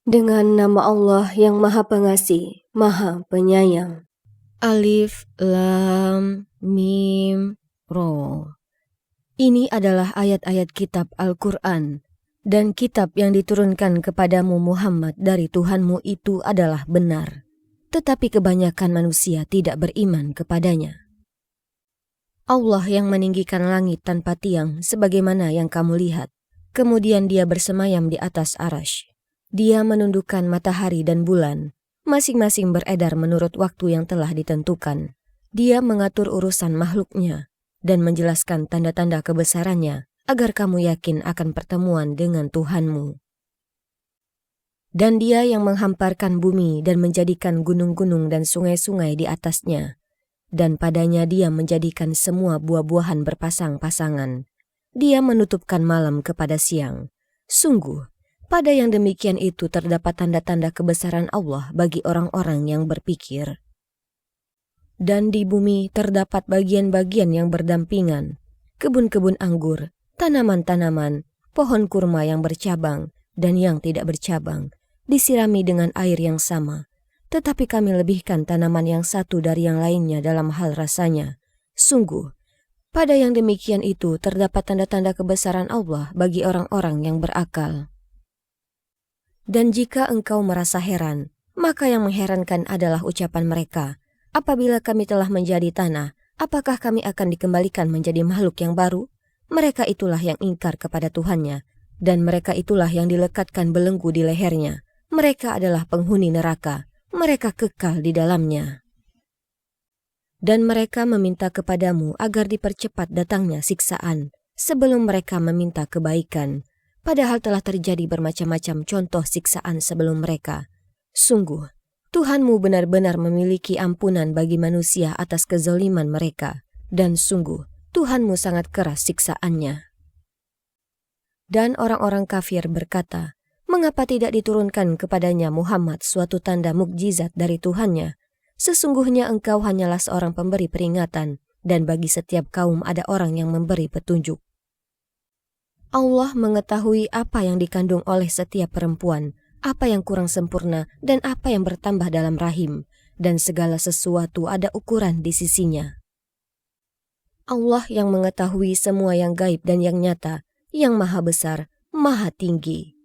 Dengan nama Allah yang Maha Pengasih, Maha Penyayang. Alif, Lam, Mim, Ro. Ini adalah ayat-ayat kitab Al-Quran, dan kitab yang diturunkan kepadamu Muhammad dari Tuhanmu itu adalah benar. Tetapi kebanyakan manusia tidak beriman kepadanya. Allah yang meninggikan langit tanpa tiang sebagaimana yang kamu lihat. Kemudian dia bersemayam di atas arasy. Dia menundukkan matahari dan bulan, masing-masing beredar menurut waktu yang telah ditentukan. Dia mengatur urusan makhluknya dan menjelaskan tanda-tanda kebesarannya agar kamu yakin akan pertemuan dengan Tuhanmu. Dan dia yang menghamparkan bumi dan menjadikan gunung-gunung dan sungai-sungai di atasnya. Dan padanya dia menjadikan semua buah-buahan berpasang-pasangan. Dia menutupkan malam kepada siang. Sungguh, pada yang demikian itu terdapat tanda-tanda kebesaran Allah bagi orang-orang yang berpikir. Dan di bumi terdapat bagian-bagian yang berdampingan, kebun-kebun anggur, tanaman-tanaman, pohon kurma yang bercabang dan yang tidak bercabang, disirami dengan air yang sama. Tetapi kami lebihkan tanaman yang satu dari yang lainnya dalam hal rasanya. Sungguh, pada yang demikian itu terdapat tanda-tanda kebesaran Allah bagi orang-orang yang berakal. Dan jika engkau merasa heran, maka yang mengherankan adalah ucapan mereka. Apabila kami telah menjadi tanah, apakah kami akan dikembalikan menjadi makhluk yang baru? Mereka itulah yang ingkar kepada Tuhannya, dan mereka itulah yang dilekatkan belenggu di lehernya. Mereka adalah penghuni neraka, mereka kekal di dalamnya. Dan mereka meminta kepadamu agar dipercepat datangnya siksaan, sebelum mereka meminta kebaikan. Padahal telah terjadi bermacam-macam contoh siksaan sebelum mereka. Sungguh, Tuhanmu benar-benar memiliki ampunan bagi manusia atas kezaliman mereka. Dan sungguh, Tuhanmu sangat keras siksaannya. Dan orang-orang kafir berkata, mengapa tidak diturunkan kepadanya Muhammad suatu tanda mukjizat dari Tuhannya? Sesungguhnya engkau hanyalah seorang pemberi peringatan, dan bagi setiap kaum ada orang yang memberi petunjuk. Allah mengetahui apa yang dikandung oleh setiap perempuan, apa yang kurang sempurna dan apa yang bertambah dalam rahim, dan segala sesuatu ada ukuran di sisinya. Allah yang mengetahui semua yang gaib dan yang nyata, yang maha besar, maha tinggi.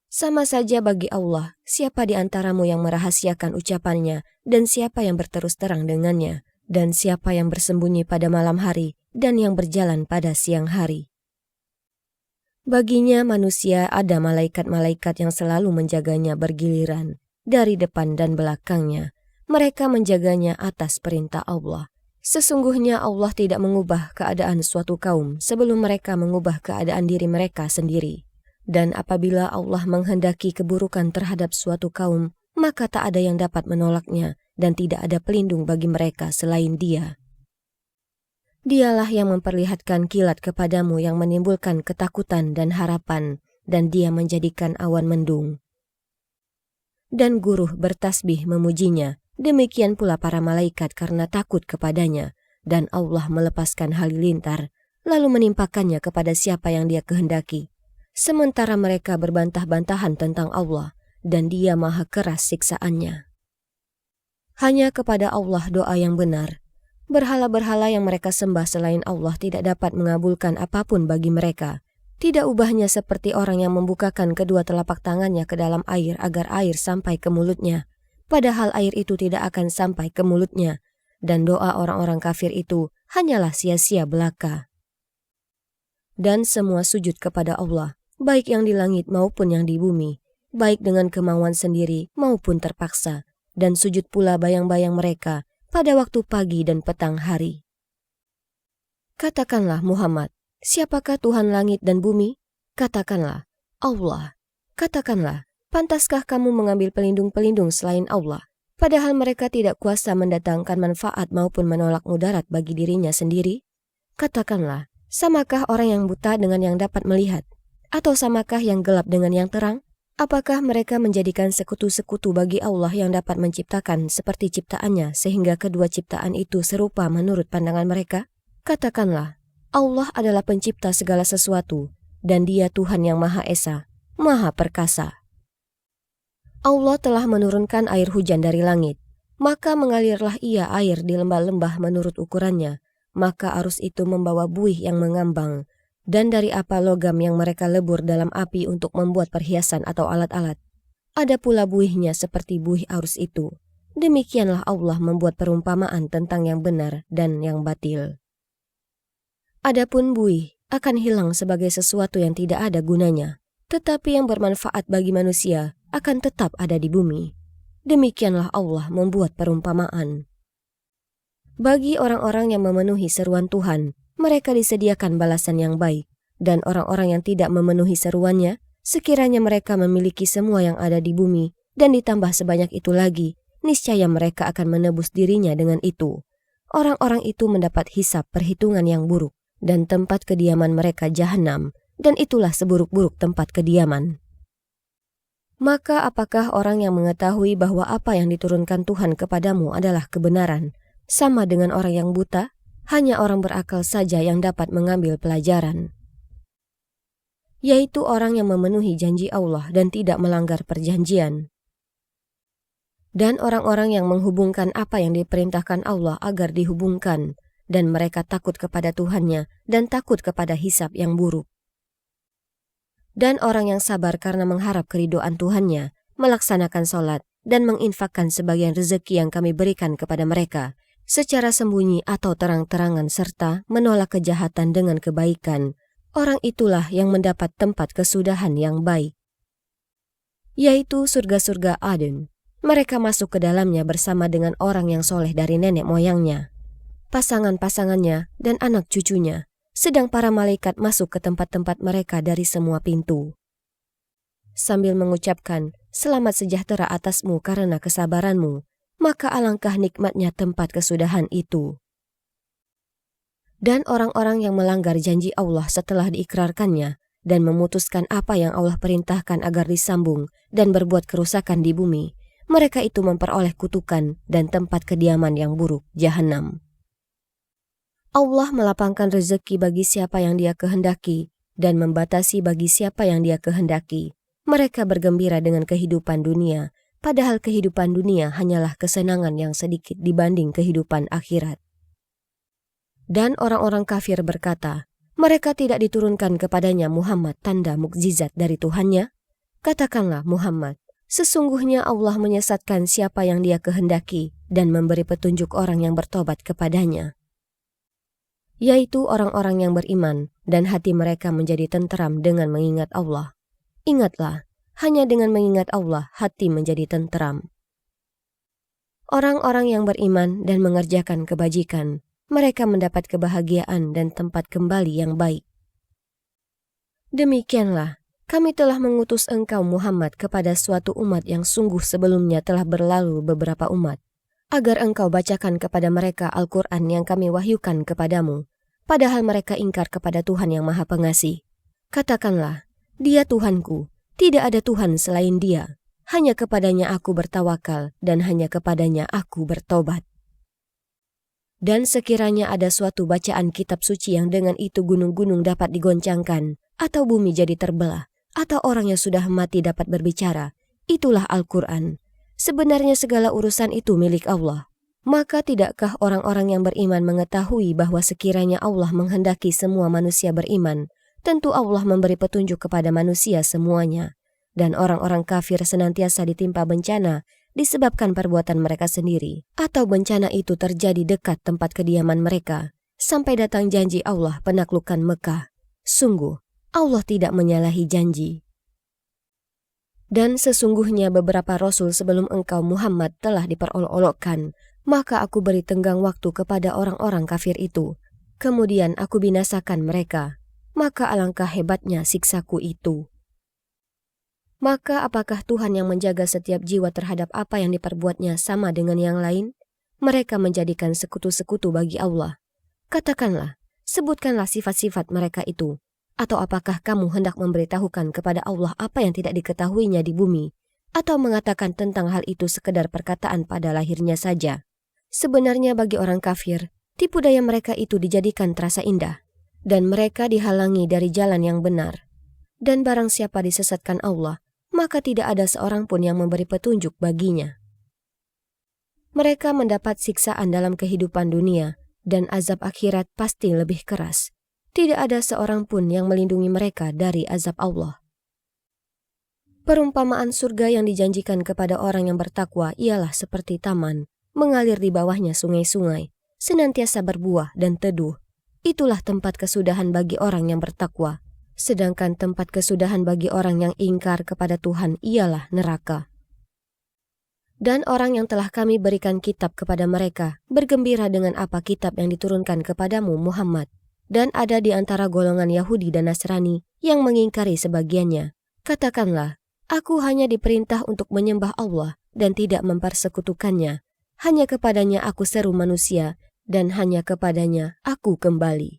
Sama saja bagi Allah, siapa di antaramu yang merahasiakan ucapannya, dan siapa yang berterus terang dengannya, dan siapa yang bersembunyi pada malam hari, dan yang berjalan pada siang hari. Baginya manusia ada malaikat-malaikat yang selalu menjaganya bergiliran, dari depan dan belakangnya. Mereka menjaganya atas perintah Allah. Sesungguhnya Allah tidak mengubah keadaan suatu kaum sebelum mereka mengubah keadaan diri mereka sendiri. Dan apabila Allah menghendaki keburukan terhadap suatu kaum, maka tak ada yang dapat menolaknya dan tidak ada pelindung bagi mereka selain Dia. Dialah yang memperlihatkan kilat kepadamu yang menimbulkan ketakutan dan harapan, dan Dia menjadikan awan mendung. Dan guruh bertasbih memujinya, demikian pula para malaikat karena takut kepadanya, dan Allah melepaskan halilintar, lalu menimpakannya kepada siapa yang Dia kehendaki. Sementara mereka berbantah-bantahan tentang Allah, dan Dia maha keras siksaannya. Hanya kepada Allah doa yang benar. Berhala-berhala yang mereka sembah selain Allah tidak dapat mengabulkan apapun bagi mereka. Tidak ubahnya seperti orang yang membukakan kedua telapak tangannya ke dalam air agar air sampai ke mulutnya. Padahal air itu tidak akan sampai ke mulutnya. Dan doa orang-orang kafir itu hanyalah sia-sia belaka. Dan semua sujud kepada Allah, baik yang di langit maupun yang di bumi, baik dengan kemauan sendiri maupun terpaksa, dan sujud pula bayang-bayang mereka pada waktu pagi dan petang hari. Katakanlah Muhammad, siapakah Tuhan langit dan bumi? Katakanlah, Allah. Katakanlah, pantaskah kamu mengambil pelindung-pelindung selain Allah? Padahal mereka tidak kuasa mendatangkan manfaat maupun menolak mudarat bagi dirinya sendiri? Katakanlah, samakah orang yang buta dengan yang dapat melihat? Atau samakah yang gelap dengan yang terang? Apakah mereka menjadikan sekutu-sekutu bagi Allah yang dapat menciptakan seperti ciptaannya sehingga kedua ciptaan itu serupa menurut pandangan mereka? Katakanlah, Allah adalah pencipta segala sesuatu dan Dia Tuhan yang Maha Esa, Maha Perkasa. Allah telah menurunkan air hujan dari langit, maka mengalirlah ia air di lembah-lembah menurut ukurannya, maka arus itu membawa buih yang mengambang, dan dari apa logam yang mereka lebur dalam api untuk membuat perhiasan atau alat-alat. Ada pula buihnya seperti buih arus itu. Demikianlah Allah membuat perumpamaan tentang yang benar dan yang batil. Adapun buih akan hilang sebagai sesuatu yang tidak ada gunanya, tetapi yang bermanfaat bagi manusia akan tetap ada di bumi. Demikianlah Allah membuat perumpamaan. Bagi orang-orang yang memenuhi seruan Tuhan, mereka disediakan balasan yang baik, dan orang-orang yang tidak memenuhi seruannya, sekiranya mereka memiliki semua yang ada di bumi, dan ditambah sebanyak itu lagi, niscaya mereka akan menebus dirinya dengan itu. Orang-orang itu mendapat hisab perhitungan yang buruk, dan tempat kediaman mereka jahanam, dan itulah seburuk-buruk tempat kediaman. Maka apakah orang yang mengetahui bahwa apa yang diturunkan Tuhan kepadamu adalah kebenaran, sama dengan orang yang buta? Hanya orang berakal saja yang dapat mengambil pelajaran, yaitu orang yang memenuhi janji Allah dan tidak melanggar perjanjian. Dan orang-orang yang menghubungkan apa yang diperintahkan Allah agar dihubungkan, dan mereka takut kepada Tuhannya dan takut kepada hisab yang buruk. Dan orang yang sabar karena mengharap keridhaan Tuhannya, melaksanakan sholat, dan menginfakkan sebagian rezeki yang kami berikan kepada mereka, secara sembunyi atau terang-terangan serta menolak kejahatan dengan kebaikan, orang itulah yang mendapat tempat kesudahan yang baik, yaitu surga-surga Aden. Mereka masuk ke dalamnya bersama dengan orang yang soleh dari nenek moyangnya, pasangan-pasangannya, dan anak cucunya, sedang para malaikat masuk ke tempat-tempat mereka dari semua pintu, sambil mengucapkan, "Selamat sejahtera atasmu karena kesabaranmu," maka alangkah nikmatnya tempat kesudahan itu. Dan orang-orang yang melanggar janji Allah setelah diikrarkannya dan memutuskan apa yang Allah perintahkan agar disambung dan berbuat kerusakan di bumi, mereka itu memperoleh kutukan dan tempat kediaman yang buruk, jahanam. Allah melapangkan rezeki bagi siapa yang Dia kehendaki dan membatasi bagi siapa yang Dia kehendaki. Mereka bergembira dengan kehidupan dunia, padahal kehidupan dunia hanyalah kesenangan yang sedikit dibanding kehidupan akhirat. Dan orang-orang kafir berkata, mereka tidak diturunkan kepadanya Muhammad tanda mukjizat dari Tuhannya? Katakanlah Muhammad, sesungguhnya Allah menyesatkan siapa yang Dia kehendaki dan memberi petunjuk orang yang bertobat kepadanya, yaitu orang-orang yang beriman dan hati mereka menjadi tenteram dengan mengingat Allah. Ingatlah, hanya dengan mengingat Allah hati menjadi tenteram. Orang-orang yang beriman dan mengerjakan kebajikan, mereka mendapat kebahagiaan dan tempat kembali yang baik. Demikianlah, kami telah mengutus engkau Muhammad kepada suatu umat yang sungguh sebelumnya telah berlalu beberapa umat, agar engkau bacakan kepada mereka Al-Quran yang kami wahyukan kepadamu, padahal mereka ingkar kepada Tuhan yang Maha Pengasih. Katakanlah, Dia Tuhanku, tidak ada Tuhan selain Dia, hanya kepadanya aku bertawakal dan hanya kepadanya aku bertobat. Dan sekiranya ada suatu bacaan kitab suci yang dengan itu gunung-gunung dapat digoncangkan, atau bumi jadi terbelah, atau orang yang sudah mati dapat berbicara, itulah Al-Quran. Sebenarnya segala urusan itu milik Allah. Maka tidakkah orang-orang yang beriman mengetahui bahwa sekiranya Allah menghendaki semua manusia beriman, tentu Allah memberi petunjuk kepada manusia semuanya. Dan orang-orang kafir senantiasa ditimpa bencana disebabkan perbuatan mereka sendiri, atau bencana itu terjadi dekat tempat kediaman mereka, sampai datang janji Allah penaklukan Mekah. Sungguh, Allah tidak menyalahi janji. Dan sesungguhnya beberapa rasul sebelum engkau Muhammad telah diperolok-olokkan, maka aku beri tenggang waktu kepada orang-orang kafir itu. Kemudian aku binasakan mereka. Maka alangkah hebatnya siksaku itu. Maka apakah Tuhan yang menjaga setiap jiwa terhadap apa yang diperbuatnya sama dengan yang lain? Mereka menjadikan sekutu-sekutu bagi Allah. Katakanlah, sebutkanlah sifat-sifat mereka itu. Atau apakah kamu hendak memberitahukan kepada Allah apa yang tidak diketahuinya di bumi? Atau mengatakan tentang hal itu sekedar perkataan pada lahirnya saja? Sebenarnya bagi orang kafir, tipu daya mereka itu dijadikan terasa indah, dan mereka dihalangi dari jalan yang benar. Dan barang siapa disesatkan Allah, maka tidak ada seorang pun yang memberi petunjuk baginya. Mereka mendapat siksaan dalam kehidupan dunia, dan azab akhirat pasti lebih keras. Tidak ada seorang pun yang melindungi mereka dari azab Allah. Perumpamaan surga yang dijanjikan kepada orang yang bertakwa ialah seperti taman, mengalir di bawahnya sungai-sungai, senantiasa berbuah dan teduh. Itulah tempat kesudahan bagi orang yang bertakwa. Sedangkan tempat kesudahan bagi orang yang ingkar kepada Tuhan ialah neraka. Dan orang yang telah kami berikan kitab kepada mereka bergembira dengan apa kitab yang diturunkan kepadamu Muhammad. Dan ada di antara golongan Yahudi dan Nasrani yang mengingkari sebagiannya. Katakanlah, aku hanya diperintah untuk menyembah Allah dan tidak mempersekutukannya. Hanya kepadanya aku seru manusia dan hanya kepadanya aku kembali.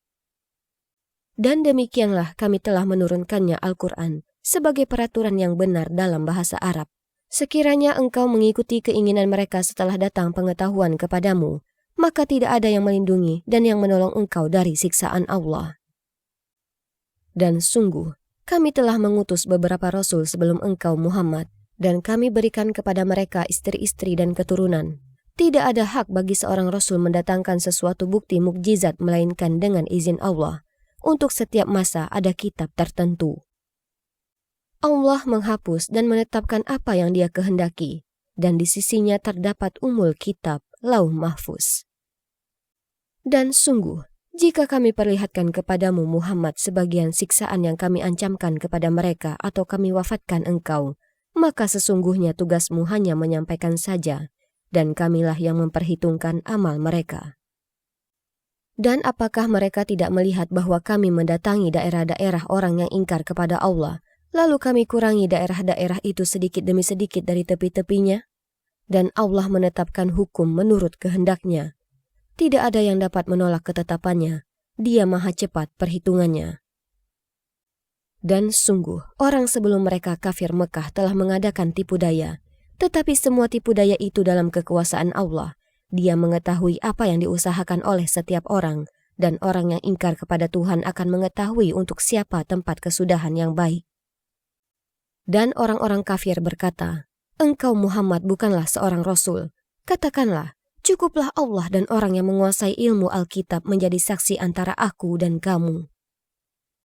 Dan demikianlah kami telah menurunkannya Al-Quran sebagai peraturan yang benar dalam bahasa Arab. Sekiranya engkau mengikuti keinginan mereka setelah datang pengetahuan kepadamu, maka tidak ada yang melindungi dan yang menolong engkau dari siksaan Allah. Dan sungguh, kami telah mengutus beberapa rasul sebelum engkau Muhammad, dan kami berikan kepada mereka istri-istri dan keturunan. Tidak ada hak bagi seorang rasul mendatangkan sesuatu bukti mukjizat melainkan dengan izin Allah. Untuk setiap masa ada kitab tertentu. Allah menghapus dan menetapkan apa yang Dia kehendaki, dan di sisinya terdapat umul kitab, Lauh Mahfuz. Dan sungguh, jika kami perlihatkan kepadamu Muhammad sebagian siksaan yang kami ancamkan kepada mereka atau kami wafatkan engkau, maka sesungguhnya tugasmu hanya menyampaikan saja, dan kamilah yang memperhitungkan amal mereka. Dan apakah mereka tidak melihat bahwa kami mendatangi daerah-daerah orang yang ingkar kepada Allah, lalu kami kurangi daerah-daerah itu sedikit demi sedikit dari tepi-tepinya? Dan Allah menetapkan hukum menurut kehendaknya. Tidak ada yang dapat menolak ketetapannya. Dia maha cepat perhitungannya. Dan sungguh, orang sebelum mereka kafir Mekah telah mengadakan tipu daya. Tetapi semua tipu daya itu dalam kekuasaan Allah. Dia mengetahui apa yang diusahakan oleh setiap orang, dan orang yang ingkar kepada Tuhan akan mengetahui untuk siapa tempat kesudahan yang baik. Dan orang-orang kafir berkata, engkau Muhammad bukanlah seorang rasul. Katakanlah, cukuplah Allah dan orang yang menguasai ilmu Alkitab menjadi saksi antara aku dan kamu.